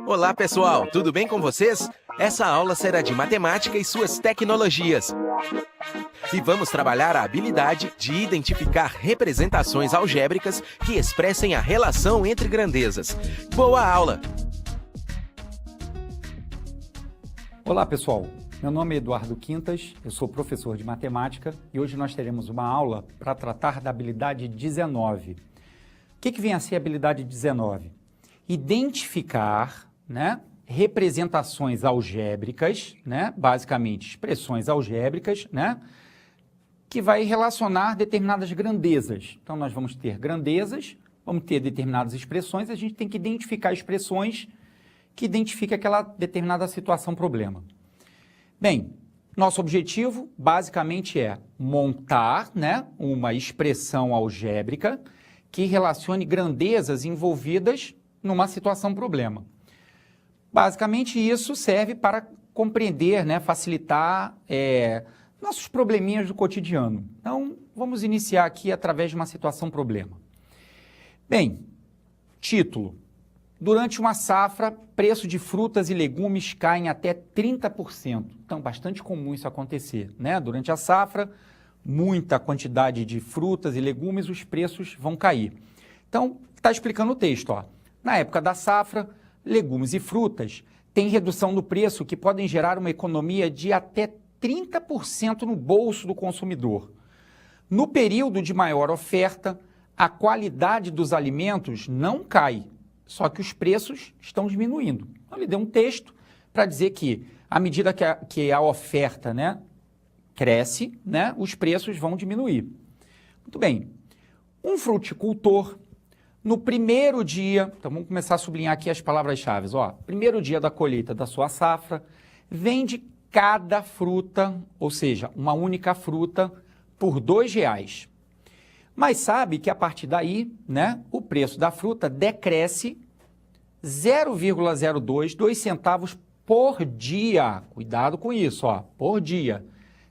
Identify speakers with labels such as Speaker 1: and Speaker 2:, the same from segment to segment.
Speaker 1: Olá pessoal, tudo bem com vocês? Essa aula será de matemática e suas tecnologias. E vamos trabalhar a habilidade de identificar representações algébricas que expressem a relação entre grandezas. Boa aula!
Speaker 2: Olá pessoal, meu nome é Eduardo Quintas, eu sou professor de matemática e hoje nós teremos uma aula para tratar da habilidade 19. O que vem a ser a habilidade 19? Identificar, representações algébricas, basicamente expressões algébricas, que vai relacionar determinadas grandezas. Então nós vamos ter grandezas, vamos ter determinadas expressões, a gente tem que identificar expressões que identifiquem aquela determinada situação, problema. Bem, nosso objetivo basicamente é montar uma expressão algébrica que relacione grandezas envolvidas numa situação, problema. Basicamente isso serve para compreender, facilitar nossos probleminhas do cotidiano. Então, vamos iniciar aqui através de uma situação, problema. Bem, título. Durante uma safra, preço de frutas e legumes caem até 30%. Então, bastante comum isso acontecer, Durante a safra, muita quantidade de frutas e legumes, os preços vão cair. Então, está explicando o texto, ó. Na época da safra, legumes e frutas têm redução no preço que podem gerar uma economia de até 30% no bolso do consumidor. No período de maior oferta, a qualidade dos alimentos não cai, só que os preços estão diminuindo. Então, ele deu um texto para dizer que, à medida que a oferta cresce, os preços vão diminuir. Muito bem. Um fruticultor, no primeiro dia, então vamos começar a sublinhar aqui as palavras-chave, primeiro dia da colheita da sua safra, vende cada fruta, ou seja, uma única fruta, por R$2. Mas sabe que a partir daí, o preço da fruta decresce 2 centavos por dia. Cuidado com isso, por dia.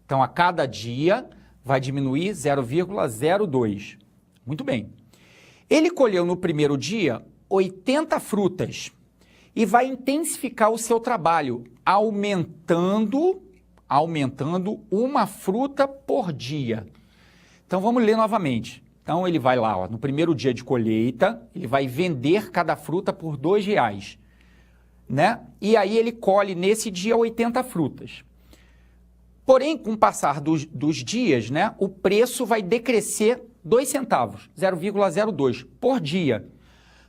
Speaker 2: Então, a cada dia vai diminuir 0,02. Muito bem. Ele colheu no primeiro dia 80 frutas e vai intensificar o seu trabalho, aumentando uma fruta por dia. Então, vamos ler novamente. Então, ele vai lá, no primeiro dia de colheita, ele vai vender cada fruta por R$2, E aí ele colhe nesse dia 80 frutas. Porém, com o passar dos dias, o preço vai decrescer 2 centavos, 0,02 por dia.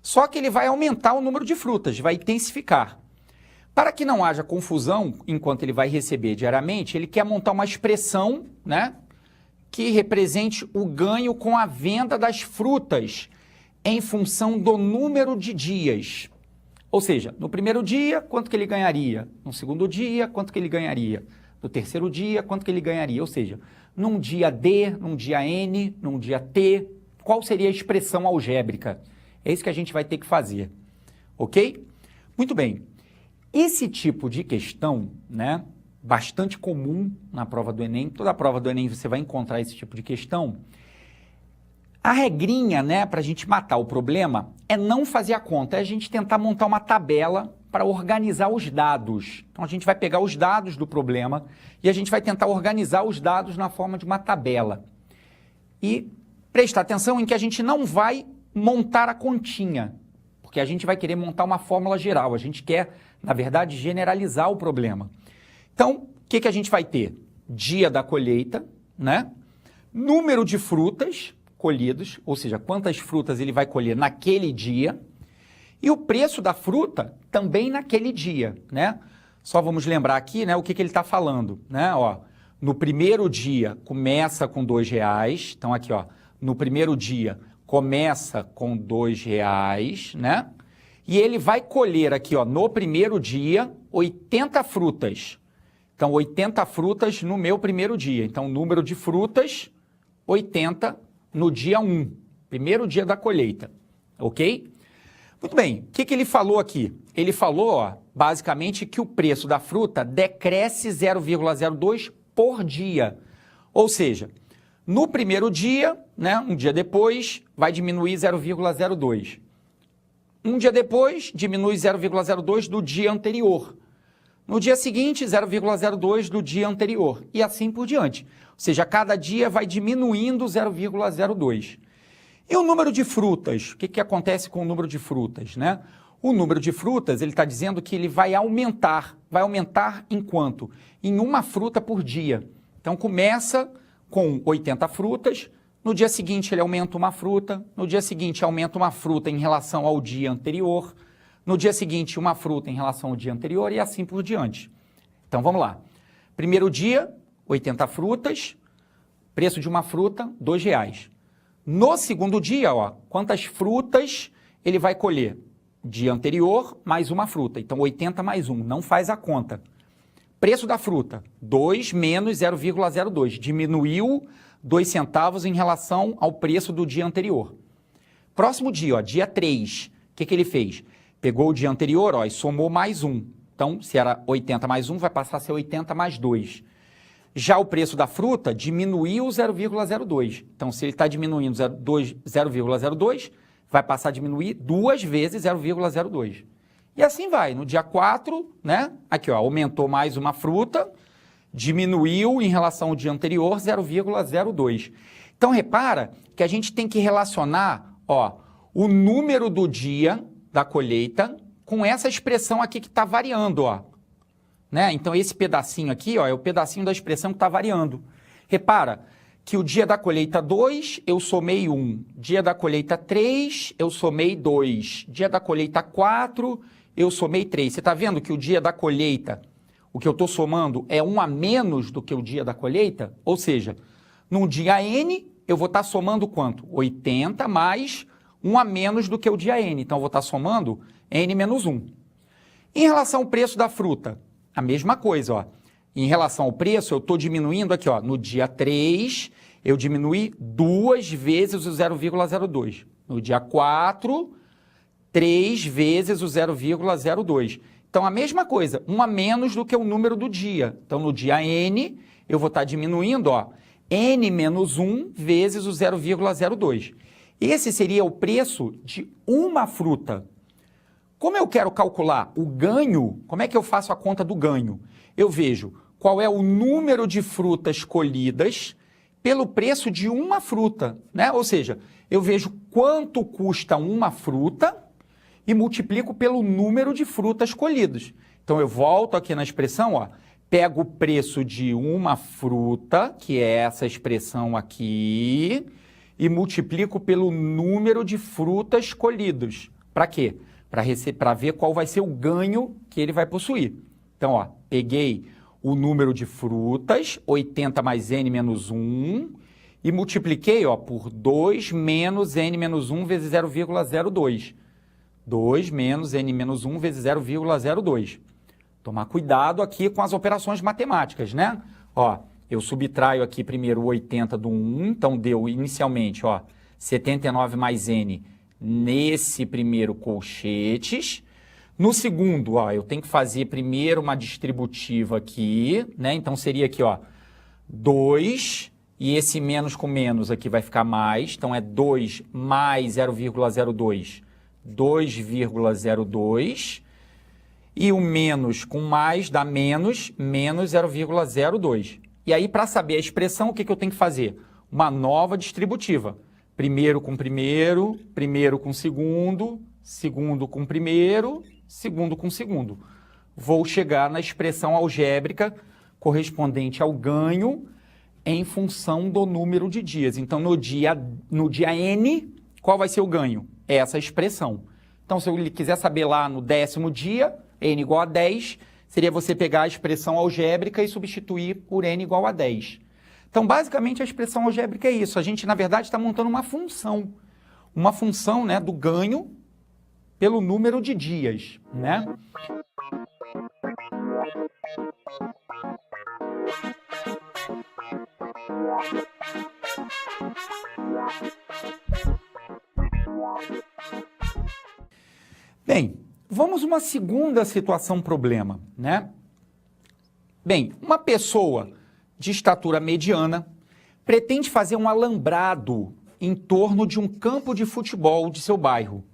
Speaker 2: Só que ele vai aumentar o número de frutas, vai intensificar. Para que não haja confusão enquanto ele vai receber diariamente, ele quer montar uma expressão, que represente o ganho com a venda das frutas em função do número de dias. Ou seja, no primeiro dia, quanto que ele ganharia? No segundo dia, quanto que ele ganharia? No terceiro dia, quanto que ele ganharia? Ou seja, num dia D, num dia N, num dia T, qual seria a expressão algébrica? É isso que a gente vai ter que fazer, ok? Muito bem. Esse tipo de questão, bastante comum na prova do Enem, toda a prova do Enem você vai encontrar esse tipo de questão. A regrinha, para a gente matar o problema é não fazer a conta, é a gente tentar montar uma tabela para organizar os dados. Então, a gente vai pegar os dados do problema e a gente vai tentar organizar os dados na forma de uma tabela. E prestar atenção em que a gente não vai montar a continha, porque a gente vai querer montar uma fórmula geral, a gente quer, na verdade, generalizar o problema. Então, o que a gente vai ter? Dia da colheita, número de frutas colhidas, ou seja, quantas frutas ele vai colher naquele dia, e o preço da fruta também naquele dia, Só vamos lembrar aqui, o que ele está falando, no primeiro dia começa com R$2, então aqui, no primeiro dia começa com R$2, E ele vai colher aqui, no primeiro dia, 80 frutas. Então, 80 frutas no meu primeiro dia. Então, número de frutas, 80 no dia 1, primeiro dia da colheita, ok? Muito bem, o que ele falou aqui? Ele falou, basicamente, que o preço da fruta decresce 0,02 por dia. Ou seja, no primeiro dia, um dia depois, vai diminuir 0,02. Um dia depois, diminui 0,02 do dia anterior. No dia seguinte, 0,02 do dia anterior. E assim por diante. Ou seja, cada dia vai diminuindo 0,02. E o número de frutas? O que acontece com o número de frutas, né? O número de frutas, ele está dizendo que ele vai aumentar. Vai aumentar em quanto? Em uma fruta por dia. Então, começa com 80 frutas, no dia seguinte ele aumenta uma fruta, no dia seguinte aumenta uma fruta em relação ao dia anterior, no dia seguinte uma fruta em relação ao dia anterior e assim por diante. Então, vamos lá. Primeiro dia, 80 frutas, preço de uma fruta, R$ 2,00. No segundo dia, ó, quantas frutas ele vai colher? Dia anterior, mais uma fruta. Então, 80 mais 1, não faz a conta. Preço da fruta, 2 menos 0,02. Diminuiu 2 centavos em relação ao preço do dia anterior. Próximo dia, ó, dia 3, o que ele fez? Pegou o dia anterior, ó, e somou mais 1. Então, se era 80 mais 1, vai passar a ser 80 mais 2. Já o preço da fruta diminuiu 0,02. Então, se ele está diminuindo 0,02, vai passar a diminuir 2 vezes 0,02. E assim vai. No dia 4, né? Aqui, ó, aumentou mais uma fruta, diminuiu em relação ao dia anterior 0,02. Então, repara que a gente tem que relacionar, ó, o número do dia da colheita com essa expressão aqui que está variando, ó. Né? Então, esse pedacinho aqui, ó, é o pedacinho da expressão que está variando. Repara que o dia da colheita 2, eu somei 1. Dia da colheita 3, eu somei 2. Dia da colheita 4, eu somei 3. Você está vendo que o dia da colheita, o que eu estou somando, é 1 a menos do que o dia da colheita? Ou seja, num dia N, eu vou estar somando quanto? 80 mais 1 a menos do que o dia N. Então, eu vou estar somando N menos 1. Em relação ao preço da fruta, a mesma coisa, ó. Em relação ao preço, eu estou diminuindo aqui, ó. No dia 3, eu diminui 2 vezes o 0,02. No dia 4, 3 vezes o 0,02. Então, a mesma coisa, 1 a menos do que o número do dia. Então, no dia N, eu vou estar diminuindo, ó, N menos 1 vezes o 0,02. Esse seria o preço de uma fruta. Como eu quero calcular o ganho, como é que eu faço a conta do ganho? Eu vejo qual é o número de frutas colhidas pelo preço de uma fruta, né? Ou seja, eu vejo quanto custa uma fruta e multiplico pelo número de frutas colhidas. Então, eu volto aqui na expressão, ó, pego o preço de uma fruta, que é essa expressão aqui, e multiplico pelo número de frutas colhidas. Para quê? Para ver qual vai ser o ganho que ele vai possuir. Então, ó, peguei o número de frutas, 80 mais n menos 1, e multipliquei, ó, por 2 menos n menos 1 vezes 0,02. 2 menos n menos 1 vezes 0,02. Tomar cuidado aqui com as operações matemáticas, né? Ó, eu subtraio aqui primeiro o 80 do 1, então deu inicialmente, ó, 79 mais n nesse primeiro colchetes. No segundo, ó, eu tenho que fazer primeiro uma distributiva aqui, né? Então, seria aqui, ó, 2, e esse menos com menos aqui vai ficar mais. Então, é 2 mais 0,02, 2,02. E o menos com mais dá menos 0,02. E aí, para saber a expressão, o que eu tenho que fazer? Uma nova distributiva. Primeiro com primeiro, primeiro com segundo, segundo com primeiro, segundo com segundo. Vou chegar na expressão algébrica correspondente ao ganho em função do número de dias. Então, no dia N, qual vai ser o ganho? Essa expressão. Então, se eu quiser saber lá no 10º dia, N igual a 10, seria você pegar a expressão algébrica e substituir por N igual a 10. Então, basicamente, a expressão algébrica é isso. A gente, na verdade, está montando uma função. Uma função, né, do ganho pelo número de dias, né? Bem, vamos a uma segunda situação problema, né? Bem, uma pessoa de estatura mediana pretende fazer um alambrado em torno de um campo de futebol de seu bairro.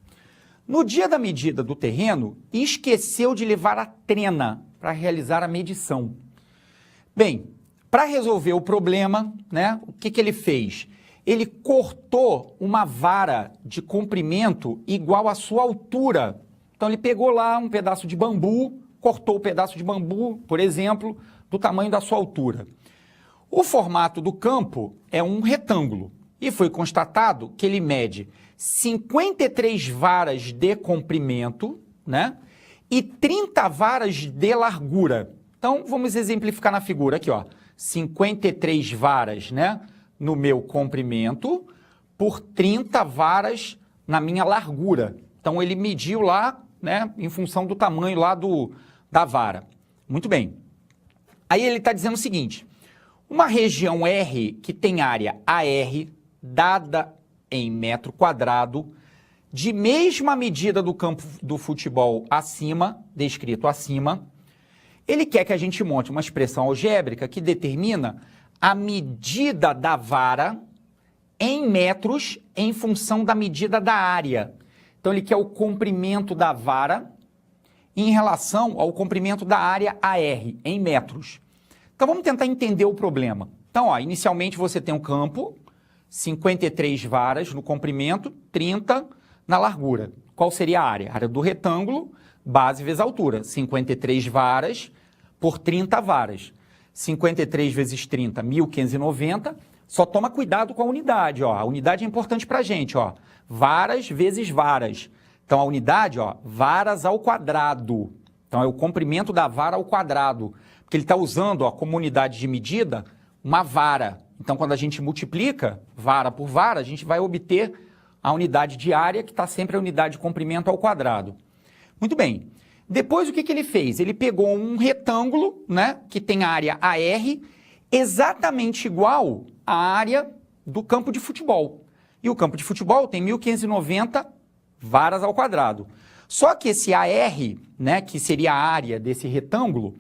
Speaker 2: No dia da medida do terreno, esqueceu de levar a trena para realizar a medição. Bem, para resolver o problema, né, o que ele fez? Ele cortou uma vara de comprimento igual à sua altura. Então ele pegou lá um pedaço de bambu, cortou o pedaço de bambu, por exemplo, do tamanho da sua altura. O formato do campo é um retângulo e foi constatado que ele mede 53 varas de comprimento, né, e 30 varas de largura. Então, vamos exemplificar na figura aqui, ó. 53 varas, né, no meu comprimento por 30 varas na minha largura. Então, ele mediu lá, né, em função do tamanho lá da vara. Muito bem. Aí ele está dizendo o seguinte, uma região R que tem área AR dada em metro quadrado, de mesma medida do campo do futebol acima, descrito acima, ele quer que a gente monte uma expressão algébrica que determina a medida da vara em metros em função da medida da área. Então, ele quer o comprimento da vara em relação ao comprimento da área AR, em metros. Então, vamos tentar entender o problema. Então, ó, inicialmente você tem um campo, 53 varas no comprimento, 30 na largura. Qual seria a área? A área do retângulo, base vezes altura. 53 varas por 30 varas. 53 vezes 30, 1.590. Só toma cuidado com a unidade, ó. A unidade é importante para a gente, ó. Varas vezes varas. Então, a unidade, ó, varas ao quadrado. Então, é o comprimento da vara ao quadrado. Porque ele está usando, ó, como unidade de medida uma vara. Então, quando a gente multiplica vara por vara, a gente vai obter a unidade de área, que está sempre a unidade de comprimento ao quadrado. Muito bem. Depois, o que ele fez? Ele pegou um retângulo, né, que tem área AR, exatamente igual à área do campo de futebol. E o campo de futebol tem 1.590 varas ao quadrado. Só que esse AR, né, que seria a área desse retângulo,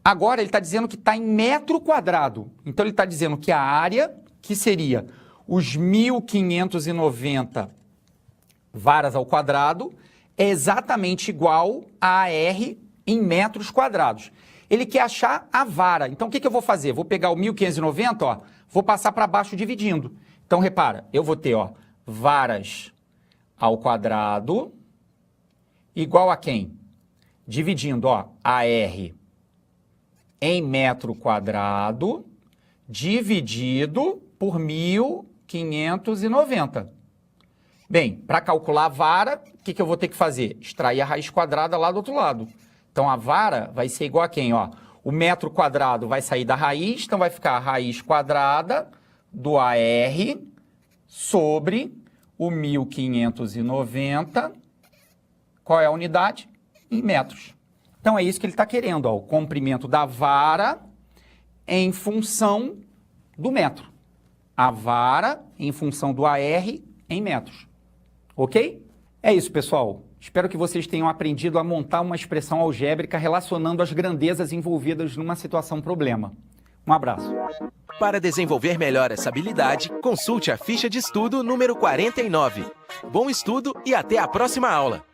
Speaker 2: agora ele está dizendo que está em metro quadrado. Então, ele está dizendo que a área, que seria os 1.590 varas ao quadrado, é exatamente igual a AR em metros quadrados. Ele quer achar a vara. Então, o que eu vou fazer? Vou pegar o 1.590, ó, vou passar para baixo dividindo. Então, repara, eu vou ter, ó, varas ao quadrado igual a quem? Dividindo, ó, AR em metro quadrado, dividido por 1.590. Bem, para calcular a vara, o que eu vou ter que fazer? Extrair a raiz quadrada lá do outro lado. Então, a vara vai ser igual a quem? Ó? O metro quadrado vai sair da raiz, então vai ficar a raiz quadrada do AR sobre o 1.590. Qual é a unidade? Em metros. Então, é isso que ele está querendo, ó, o comprimento da vara em função do metro. A vara em função do AR em metros. Ok? É isso, pessoal. Espero que vocês tenham aprendido a montar uma expressão algébrica relacionando as grandezas envolvidas numa situação problema. Um abraço.
Speaker 1: Para desenvolver melhor essa habilidade, consulte a ficha de estudo número 49. Bom estudo e até a próxima aula!